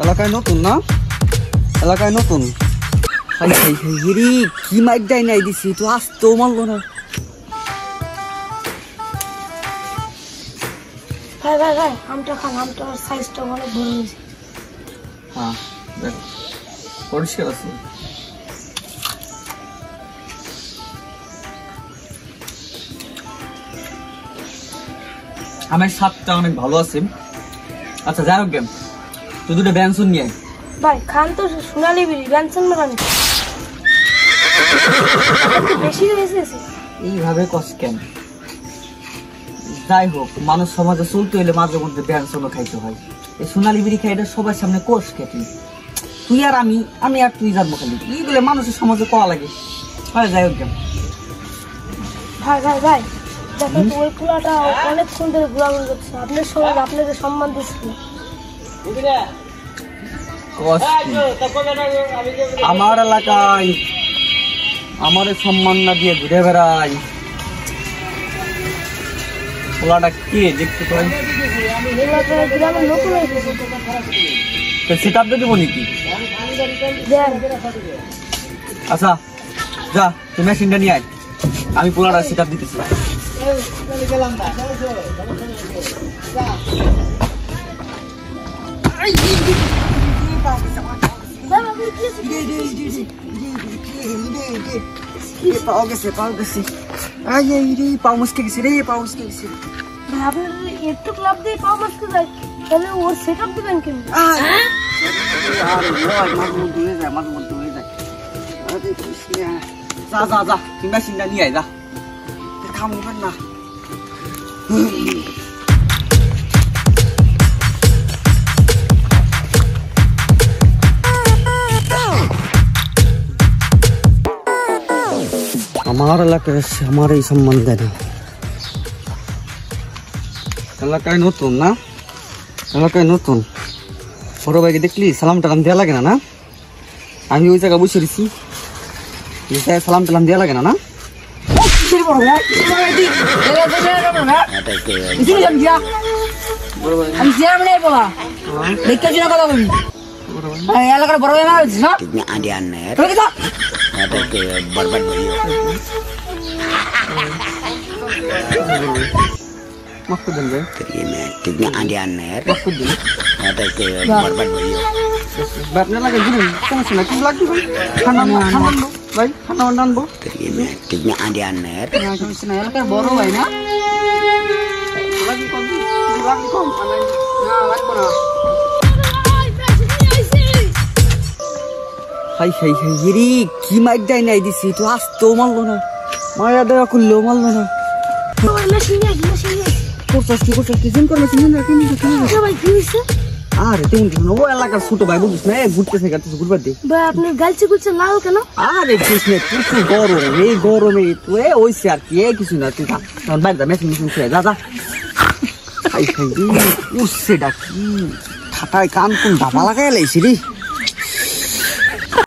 এলাকায় নতুন না এলাকায় নতুন কি মাইক দেয় নাই দিছি তো আসতেও মারলো না। ভাই ভাই ভাই আমটা খান, আমটার সাইজটা অনেক বড় হয়েছে। হ্যাঁ দেখো পরিষ্কার আছে। আমার স্বাদটা অনেক ভালো আছে। আচ্ছা যাই হোক গেম তুই দুটো ব্যঞ্জন নিয়ে ভাই খান তো সোনালি বিড়ি ব্যঞ্জন মানে বেশি হয়েছে। এইভাবে কষ্ট কেন? যাই হোক মানুষ সমাজে চলতে হইলে মাঝে মধ্যে ব্যঞ্জনও খাইতে হয়। এই সোনালি বিড়ি খাই এটা সবার সামনে কোষ খেতে তুই আর আমি আর তুই জানবো খালি এইগুলো মানুষের সমাজে কওয়া লাগে। হয় যাই হোক গেম ভাই ভাই ভাই দেখেন ওই পোলাটা অনেক সুন্দর ঘোরাঘুরি করছে, আপনার সমাজ আপনাকে সম্মান দিচ্ছে। আমার এলাকায় আমার সম্মান না দিয়ে ঘুরে বেড়াই পোলাটা কে দেখতে পাই? সেটা দেবো নাকি? আচ্ছা যা তুই মেশিনটা নিয়ে আয়, আমি পোলাটা সেটা দিতেছি। একটু ক্লাব দিয়ে পাও মাছকে যায় তাহলে ওর সেট আপ দেবেন কেন? যা যা যা তুই মেশিনটা নিয়ে আয়, যা খামবেন না। আমার এলাকায় আমার এই সম্মান দেয় না। এলাকায় নতুন না এলাকায় নতুন বড় ভাইকে দেখলি সালাম টালাম দেওয়া লাগে না? না আমি ওই জায়গায় বসে দিছি সালাম টালাম দেওয়া লাগে না? না এলাকার বড় ভাই না बर्बाद মাফ করে দেন ভাই, कितने आंधे आने यार মাফ করে দিন। बर्बाद আপনার লাগে দিবেন সমস্যা না, কিন্তু লাগবে ভাই খানা আনবো ভাই, খানা আনবো कितने आंधे आने यार সমস্যা না। এলাকার বড় ভাই না লাগবে কম লাগবে কম না লাগবে না। হাই হাই হাই রে কি মাইক দেয় নাই দিছি তো আসতেও মারলো না, মায়া দেওয়া করলেও মারলো না। আরে তেমন ও এলাকার ছোট ভাই বুঝিস না ঘুরতেছে ঘুরবার দিই আপনি গালছে গুলছে লাল কেন? আরে কৃষ্ণে প্রচুর গরম, এই গরমে তুই ওইসে আর কি কিছু না। তুই বাইরে যা মেশিন মেশিন খেয়ে যা যা। খাই খাই উঠছে ডাকি ঠাটায় কান কোন ধাপা লাগাই লাইছি রে।